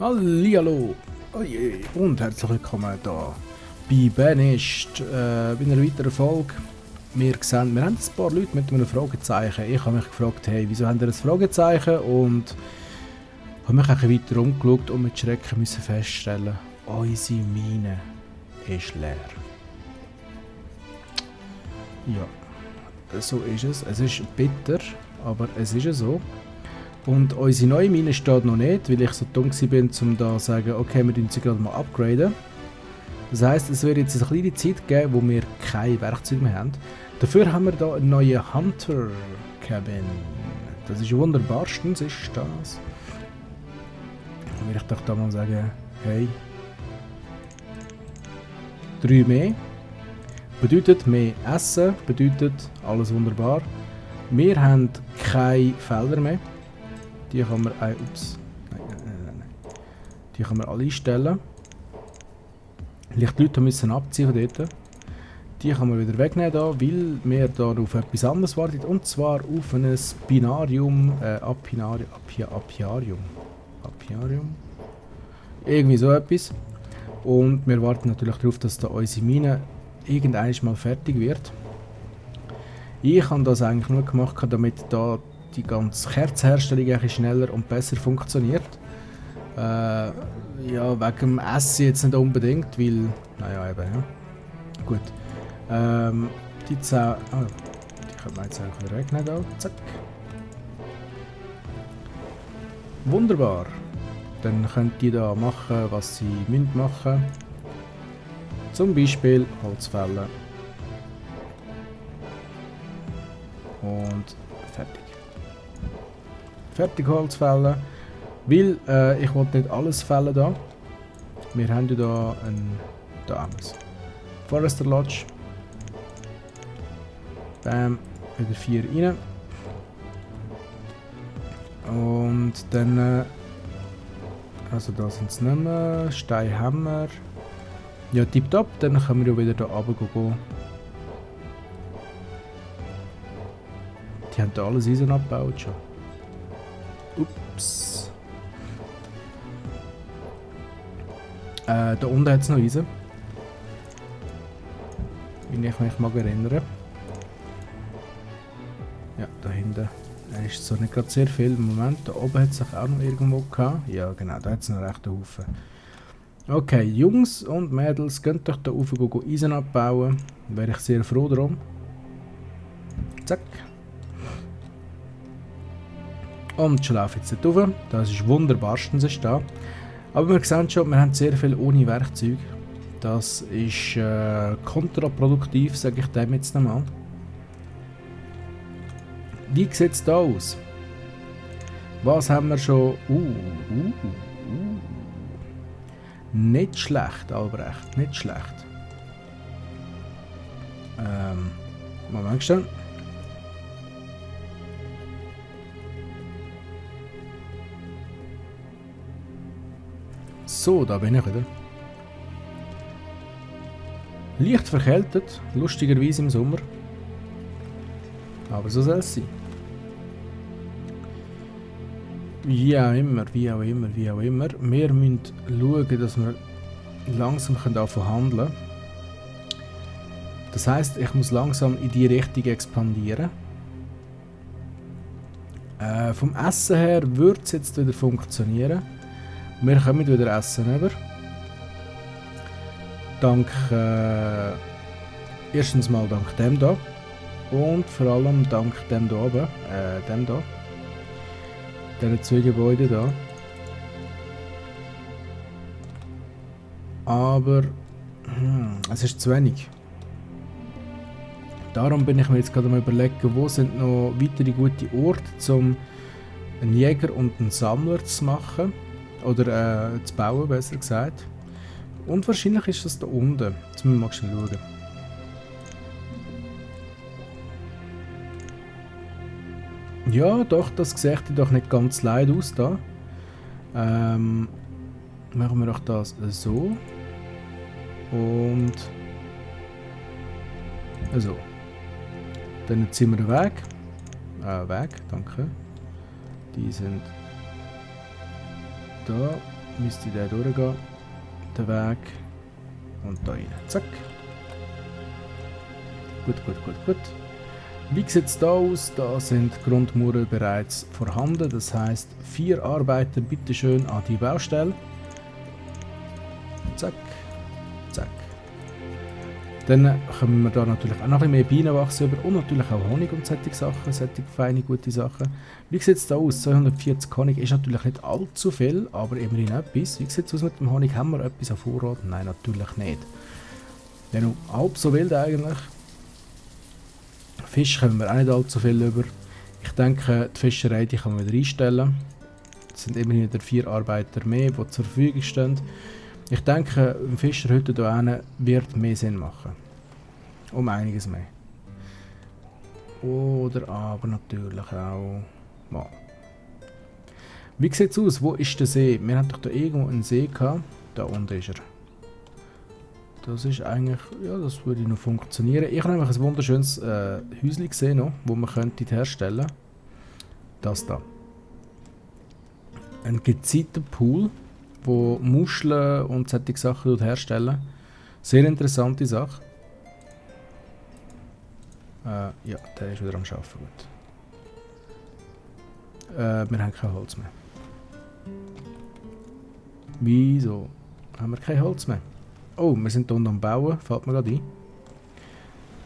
Hallihallo und herzlich willkommen hier bei Banished, bei einer weiteren Folge. Wir haben ein paar Leute mit einem Fragezeichen. Ich habe mich gefragt, hey, wieso haben ihr ein Fragezeichen? Und habe mich ein weiter umgeschaut und mit Schrecken müssen feststellen, unsere Mine ist leer. Ja, so ist es. Es ist bitter, aber es ist so. Und unsere neue Mine steht noch nicht, weil ich so dumm bin, um da zu sagen, okay, wir sie gerade mal upgraden. Das heisst, es wird jetzt eine kleine Zeit geben, wo wir keine Werkzeuge mehr haben. Dafür haben wir hier eine neue Hunter Cabin. Das ist wunderbarstens, ist das. Dann will ich doch da mal sagen, hey, 3 mehr. Bedeutet mehr Essen, bedeutet alles wunderbar. Wir haben keine Felder mehr. Die kann man, nein. Die kann man alle einstellen. Vielleicht die Leute müssen abziehen von dort. Die kann man wieder wegnehmen da, weil wir da auf etwas anderes warten. Und zwar auf ein Binarium, Apiarium. Irgendwie so etwas. Und wir warten natürlich darauf, dass da unsere Mine irgendwann mal fertig wird. Ich habe das eigentlich nur gemacht, damit da die ganze Kerzenherstellung eigentlich schneller und besser funktioniert. Ja, wegen dem Essen jetzt nicht unbedingt, weil, naja eben, ja. Gut. Die 10, die können wir jetzt einfach wieder wegnehmen da, zack. Wunderbar. Dann könnt ihr da machen, was sie machen müssen. Zum Beispiel Holz fällen. Und fertig. Fertig Holz fällen. Weil ich wollte nicht alles fällen da. Wir haben ja da ein Forester Lodge. Bam, wieder 4 rein. Und dann also da sind es nicht mehr. Steinhammer. Ja, tipptopp, dann können wir ja wieder hier runter gehen. Die haben da alles Eisen abgebaut schon. Ups. Da unten hat es noch Eisen. Wenn ich mich mal erinnere. Ja, da hinten ist so nicht gerade sehr viel. Im Moment, da oben hat es sich auch noch irgendwo gehabt. Ja genau, da hat es noch recht einen Haufen. Okay, Jungs und Mädels, könnt euch da rauf Eisen abbauen. Wäre ich sehr froh darum. Zack. Und schon laufe jetzt nicht rauf. Das ist wunderbarstens ist da. Aber wir sehen schon, wir haben sehr viel ohne Werkzeug. Das ist kontraproduktiv, sage ich dem jetzt nochmal. Wie sieht es da aus? Was haben wir schon? Nicht schlecht, Albrecht, nicht schlecht. Moment schon. So, da bin ich wieder. Leicht verkältet, lustigerweise im Sommer. Aber so soll es sein. Wie auch immer. Wir müssen schauen, dass wir langsam anfangen zu handeln. Das heisst, ich muss langsam in die Richtung expandieren. Vom Essen her würde es jetzt wieder funktionieren. Wir kommen wieder Essen über. Dank, erstens mal dank dem da. Und vor allem dank dem da oben. Dem da. Diese 2 Gebäude da. Aber es ist zu wenig. Darum bin ich mir jetzt gerade mal überlegen, wo sind noch weitere gute Orte, um einen Jäger und einen Sammler zu machen. Oder zu bauen, besser gesagt. Und wahrscheinlich ist das da unten. Jetzt müssen wir mal schnell schauen. Ja, doch, das sieht doch nicht ganz leid aus da. Machen wir doch das so. Und so. Dann ziehen wir weg. Weg, danke. Die sind da. müsste der durchgehen. Der Weg. Und da rein. Zack. Gut, gut, gut, gut. Wie sieht es da aus? Da sind Grundmauern bereits vorhanden. Das heisst, 4 Arbeiter bitte schön an die Baustelle. Zack. Zack. Dann kommen wir da natürlich auch noch ein bisschen mehr Bienenwachs über und natürlich auch Honig und solche Sachen, solche feine, gute Sachen. Wie sieht es da aus? 240 Honig ist natürlich nicht allzu viel, aber immerhin etwas. Wie sieht es aus mit dem Honig? Haben wir etwas an Vorrat? Nein, natürlich nicht. Ja, nur halb so wild eigentlich. Fisch kommen wir auch nicht allzu viel über. Ich denke, die Fischerei die kann man wieder einstellen. Es sind immerhin wieder 4 Arbeiter mehr, die zur Verfügung stehen. Ich denke, ein Fischerhütte hier hinten wird mehr Sinn machen. Um einiges mehr. Oder aber natürlich auch mal. Wie sieht es aus? Wo ist der See? Wir hatten doch da irgendwo einen See gehabt. Da unten ist er. Das ist eigentlich, ja, das würde noch funktionieren. Ich habe nämlich ein wunderschönes Häuschen gesehen, noch, wo man könnte herstellen. Das da. Ein gezielter Pool, wo Muscheln und solche Sachen herstellen. Sehr interessante Sache. Ja, der ist wieder am Arbeiten. Gut. Wir haben kein Holz mehr. Wieso haben wir kein Holz mehr? Oh, wir sind hier unten am Bauen, fällt mir gerade ein.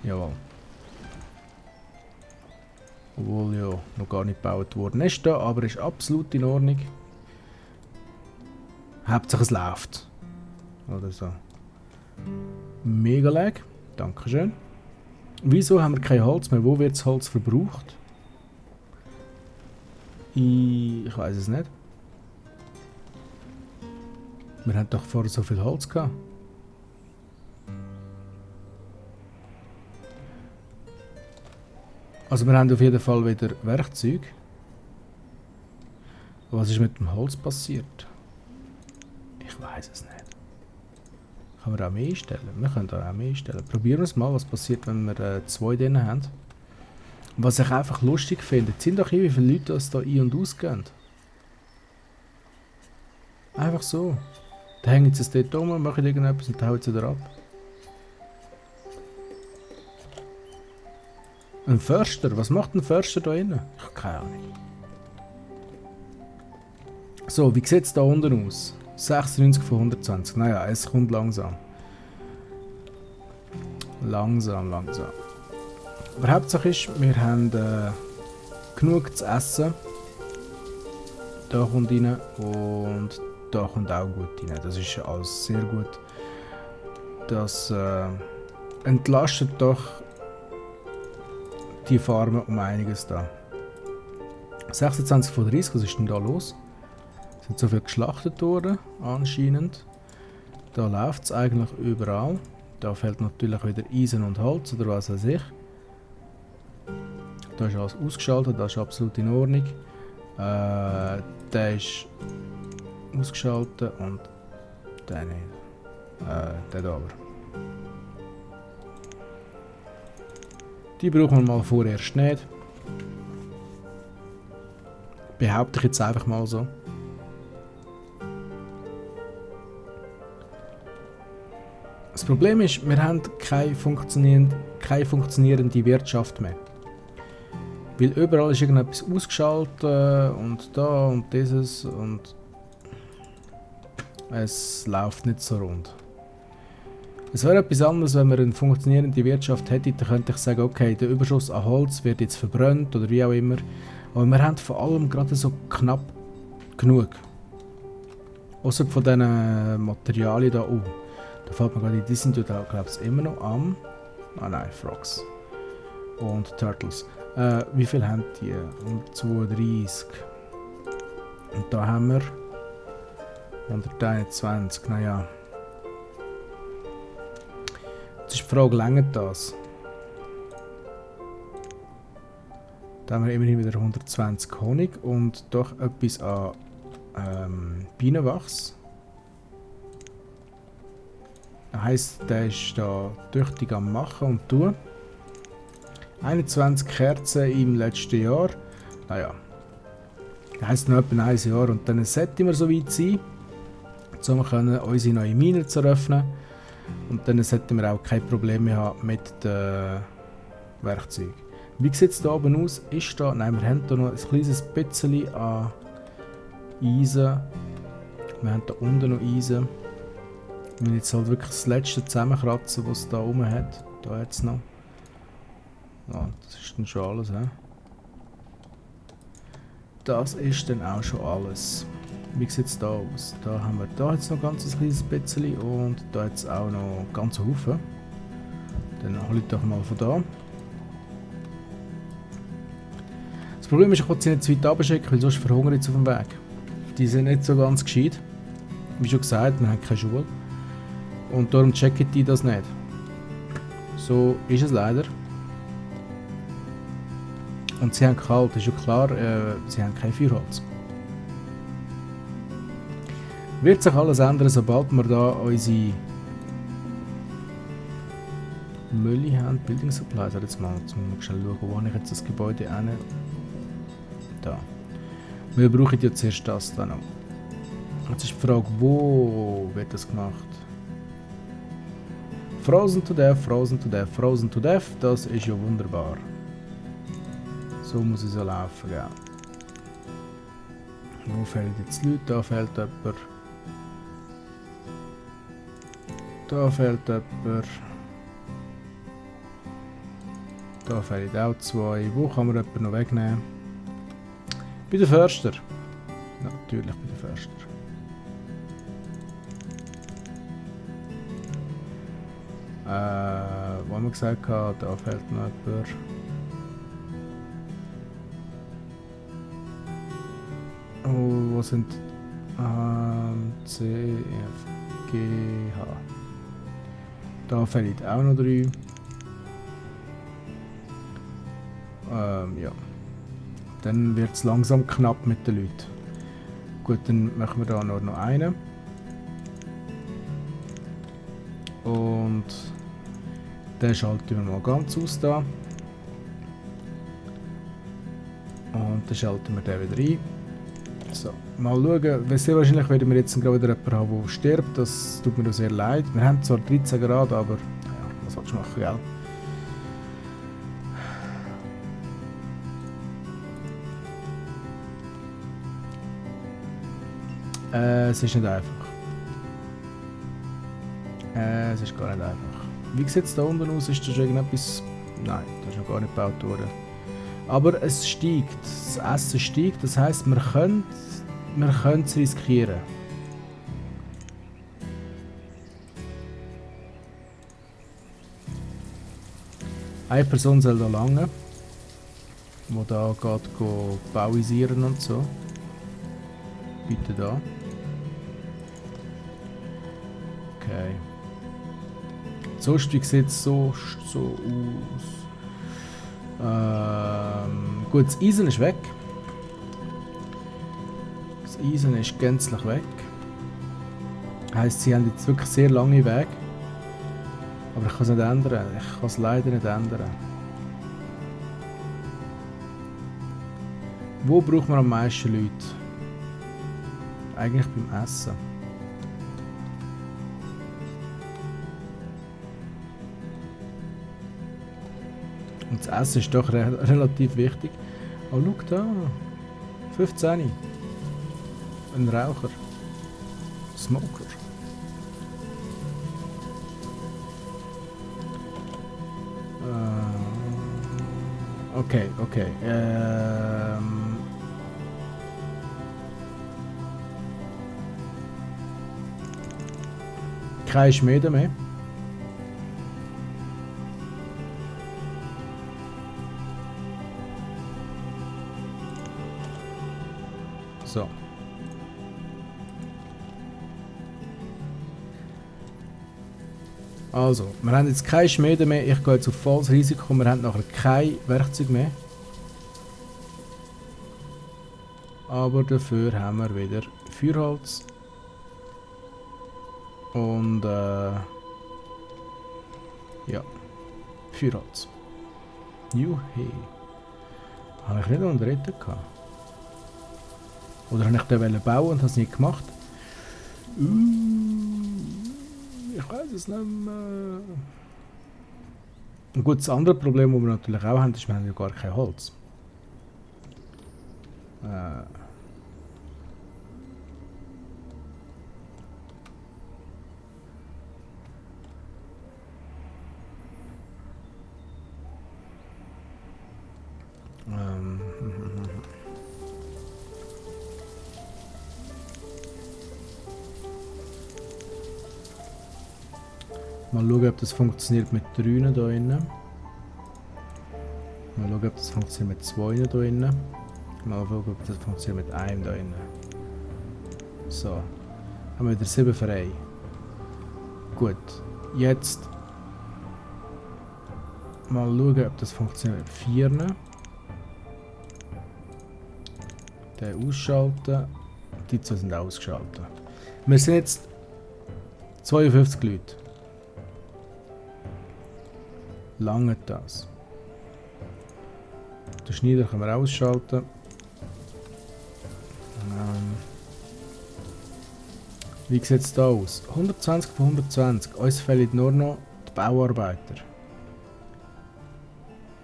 Jawohl. Obwohl ja noch gar nicht gebaut worden ist da, aber ist absolut in Ordnung. Hauptsache es läuft. Oder so. Mega lag. Dankeschön. Wieso haben wir kein Holz mehr? Wo wird das Holz verbraucht? Ich weiß es nicht. Wir hatten doch vorher so viel Holz gehabt. Also wir haben auf jeden Fall wieder Werkzeug. Was ist mit dem Holz passiert? Ich weiß es nicht. Kann man auch mehr einstellen? Wir können da auch mehr einstellen. Probieren wir es mal, was passiert, wenn wir 2 drin haben. Und was ich einfach lustig finde, sind doch hier, wie viele Leute das da ein- und ausgehen. Einfach so. Da hängen sie es dort um, machen irgendetwas und hauen sie wieder ab. Ein Förster? Was macht ein Förster da innen? Ich habe keine Ahnung. So, wie sieht es da unten aus? 96 von 120. Naja, es kommt langsam. Langsam. Aber Hauptsache ist, wir haben genug zu essen. Da kommt rein und da kommt auch gut rein. Das ist alles sehr gut. Das entlastet doch die Farmen um einiges da. 26 von 30, was ist denn da los? Sind so viel geschlachtet worden, anscheinend. Da läuft es eigentlich überall. Da fehlt natürlich wieder Eisen und Holz oder was weiß ich. Da ist alles ausgeschaltet, das ist absolut in Ordnung. Der ist ausgeschaltet und der nicht. Der da aber. Die brauchen wir mal vorerst nicht. Behaupte ich jetzt einfach mal so. Das Problem ist, wir haben keine funktionierende Wirtschaft mehr. Weil überall ist irgendetwas ausgeschaltet und da und dieses und es läuft nicht so rund. Es wäre etwas anderes, wenn wir eine funktionierende Wirtschaft hätten, dann könnte ich sagen, okay, der Überschuss an Holz wird jetzt verbrannt oder wie auch immer. Aber wir haben vor allem gerade so knapp genug. Außer von diesen Materialien da, da fällt mir gerade ein, die sind ja da, glaube ich, immer noch am... Ah nein, Frogs. Und Turtles. Wie viel haben die? 132. Und da haben wir 121, naja. Jetzt ist die Frage, reicht das? Da haben wir immerhin wieder 120 Honig und doch etwas an Bienenwachs. Das heisst, der ist da tüchtig am Machen und tun. 21 Kerzen im letzten Jahr. Naja. Das heisst noch etwa ein Jahr und dann sollte wir so weit sein. um unsere neue Mine zu eröffnen. Und dann sollten wir auch kein Problem mehr haben mit den Werkzeugen. Wie sieht es hier oben aus? Ist da? Nein, wir haben hier noch ein kleines bisschen an Eisen. Wir haben da unten noch Eisen. Ich will jetzt halt wirklich das letzte zusammenkratzen, was es da oben hat. Da hat es noch. Ja, das ist dann schon alles. He? Das ist dann auch schon alles. Wie sieht es da aus? Da haben wir da jetzt noch ein ganz kleines bisschen und da jetzt auch noch einen ganzen Haufen. Dann hole ich doch mal von da. Das Problem ist, ich will sie nicht zu weit runterschicken, weil sonst verhungere ich auf dem Weg. Die sind nicht so ganz gescheit. Wie schon gesagt, wir haben keine Schule. Und darum checken die das nicht. So ist es leider. Und sie haben kalt, ist ja klar, sie haben kein Feuerholz. Wird sich alles ändern, sobald wir da unsere Mülle haben. Building Supplies, jetzt müssen wir schnell schauen, wo ich jetzt das Gebäude hin. Da. Wir brauchen ja zuerst das da noch. Jetzt ist die Frage, wo wird das gemacht? Frozen to Death, Frozen to Death, Frozen to Death, das ist ja wunderbar. So muss es ja laufen, gell? Wo fehlen jetzt Leute? Da fehlt jemand. Da fehlt jemand. Da fehlen auch zwei. Wo kann man jemanden noch wegnehmen? Bei den Förster. Natürlich bei den Förster. Wo haben wir gesagt, da fehlt noch jemand. Oh, wo sind C, F, G, H. Da fehlen auch noch 3. Ja. Dann wird es langsam knapp mit den Leuten. Gut, dann machen wir da nur noch einen. Und den schalten wir mal ganz aus da. Und dann schalten wir den wieder ein. So, mal schauen. Sehr wahrscheinlich werden wir jetzt gerade wieder jemanden haben, der stirbt. Das tut mir auch sehr leid. Wir haben zwar 13 Grad, aber ja, was sollst du machen, gell? Es ist nicht einfach. Es ist gar nicht einfach. Wie sieht es da unten aus? Ist da schon irgendetwas? Nein, das ist noch gar nicht gebaut worden. Aber es steigt. Das Essen steigt. Das heisst, wir können es riskieren. Eine Person soll da lange, die da geht bauisieren und so. Bitte da. Okay. Sonst, wie sieht es so aus? Gut, das Eisen ist weg. Das Eisen ist gänzlich weg. Heisst, sie haben jetzt wirklich sehr lange Weg. Aber ich kann es nicht ändern. Ich kann es leider nicht ändern. Wo braucht man am meisten Leute? Eigentlich beim Essen. Und das Essen ist doch relativ wichtig. Oh, schau da. 15. Ein Raucher. Smoker. Okay, okay. Keine Schmiede mehr. So. Also, wir haben jetzt keine Schmiede mehr. Ich gehe jetzt auf volles Risiko. Wir haben nachher kein Werkzeug mehr. Aber dafür haben wir wieder Feuerholz. Und ja, Feuerholz. Juhe. Habe ich nicht noch einen dritten gehabt? Oder habe ich den bauen und habe es nicht gemacht? Ich weiß es nicht mehr. Und gut, das andere Problem, das wir natürlich auch haben, ist, wir haben ja gar kein Holz. Ähm, Mal schauen, ob das funktioniert mit 3 hier drinnen. Mal schauen, ob das funktioniert mit 2 hier drinnen. Mal schauen, ob das funktioniert mit einem hier drinnen. So. Haben wir wieder 7 frei. Gut. Jetzt mal schauen, ob das funktioniert mit 4. Den ausschalten. Die 2 sind ausgeschaltet. Wir sind jetzt 52 Leute. Lange das. Den Schneider können wir ausschalten. Wie sieht es da aus? 120 von 120. Uns fehlen nur noch die Bauarbeiter.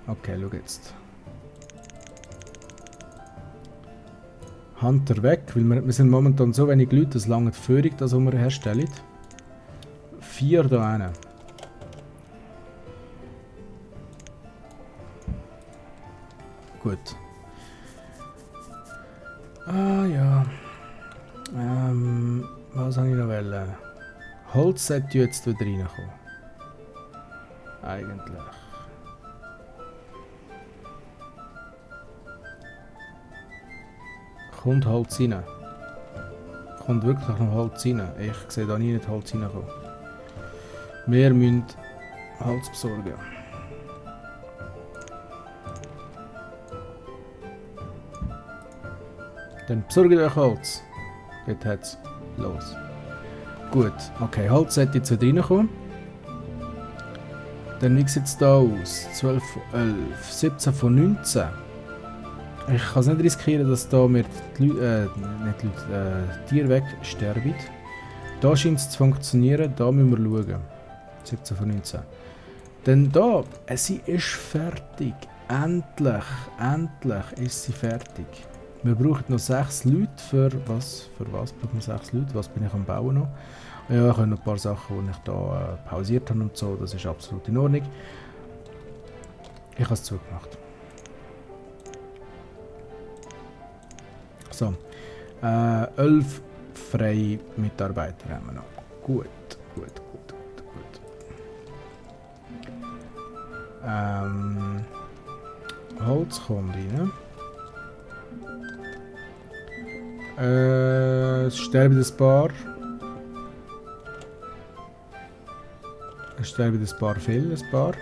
Okay, schau jetzt. Hunter weg, weil wir sind momentan so wenig Leute, dass lange die Führung, das was wir herstellen. 4 da hinten. Gut. Ah ja. Was habe ich noch wollen? Holz sollte jetzt wieder reinkommen. Eigentlich. Kommt Holz rein? Kommt wirklich noch Holz rein? Ich sehe da nie nicht Holz reinkommen. Wir müssen Holz besorgen. Dann besorgt euch Holz. Dort hat es los. Gut, okay, Holz sollte jetzt wieder reinkommen. Dann wie sieht es da aus? 12 von 11, 17 von 19. Ich kann es nicht riskieren, dass da mir die Leute, Tiere wegsterben. Da scheint es zu funktionieren, da müssen wir schauen. 17 von 19. Denn da, sie ist fertig. Endlich, endlich ist sie fertig. Wir brauchen noch 6 Leute für was? Für was brauchen wir 6 Leute? Was bin ich am Bauen noch? Ja, ich habe noch ein paar Sachen, die ich da pausiert habe und so. Das ist absolut in Ordnung. Ich habe es zugemacht. So. 11 freie Mitarbeiter haben wir noch. Gut, gut, gut, gut, gut. Holz kommt rein. Es sterben ein paar. Es sterben ein paar viel, ein paar.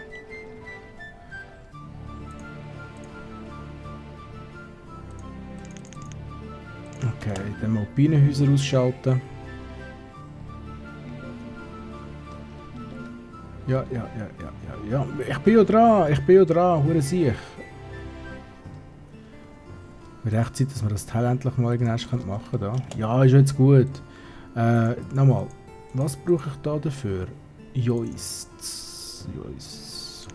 Okay, dann mal die Bienenhäuser ausschalten. Ja. Ich bin ja dran, hure sich. Wird echt Zeit, dass wir das Teil endlich mal irgendwann machen können. Ja, ist jetzt gut. Nochmal, was brauche ich da dafür? Joists.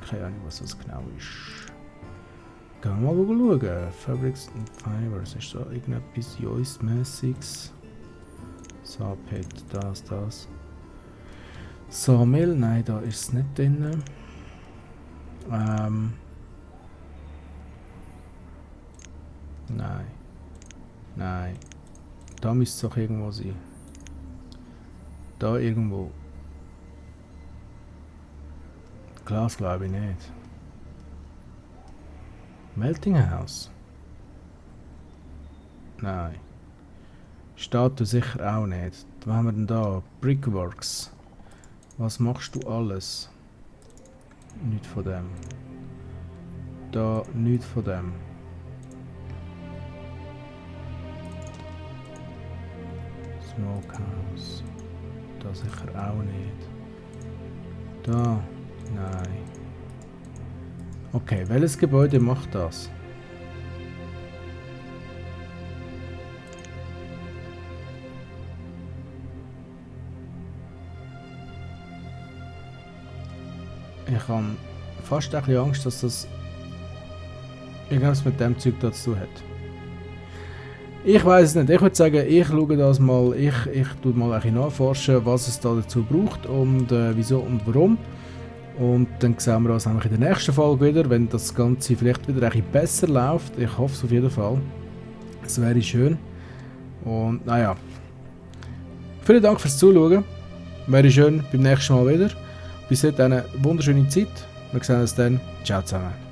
Keine Ahnung, was das genau ist. Gehen wir mal schauen. Fabrics and Fibers. Ist da irgendetwas Joist-mäßiges? Sapet, das. Sawmill, nein, da ist es nicht drin. Nein. Da müsste es doch irgendwo sein. Da irgendwo. Glas glaube ich nicht. Melting House? Nein. Statue sicher auch nicht. Was haben wir denn da? Brickworks. Was machst du alles? Nicht von dem. Da, nicht von dem. Smokehouse. Da sicher auch nicht. Da, nein. Okay, welches Gebäude macht das? Ich habe fast ein bisschen Angst, dass das irgendwas mit dem Zeug da zu tun hat. Ich weiß es nicht. Ich würde sagen, ich schaue das mal, ich tue mal ein bisschen nachforschen, was es da dazu braucht und wieso und warum. Und dann sehen wir uns in der nächsten Folge wieder, wenn das Ganze vielleicht wieder ein bisschen besser läuft. Ich hoffe es auf jeden Fall. Es wäre schön. Und naja. Vielen Dank fürs Zuschauen. Wäre schön beim nächsten Mal wieder. Bis dahin eine wunderschöne Zeit. Wir sehen uns dann. Ciao zusammen.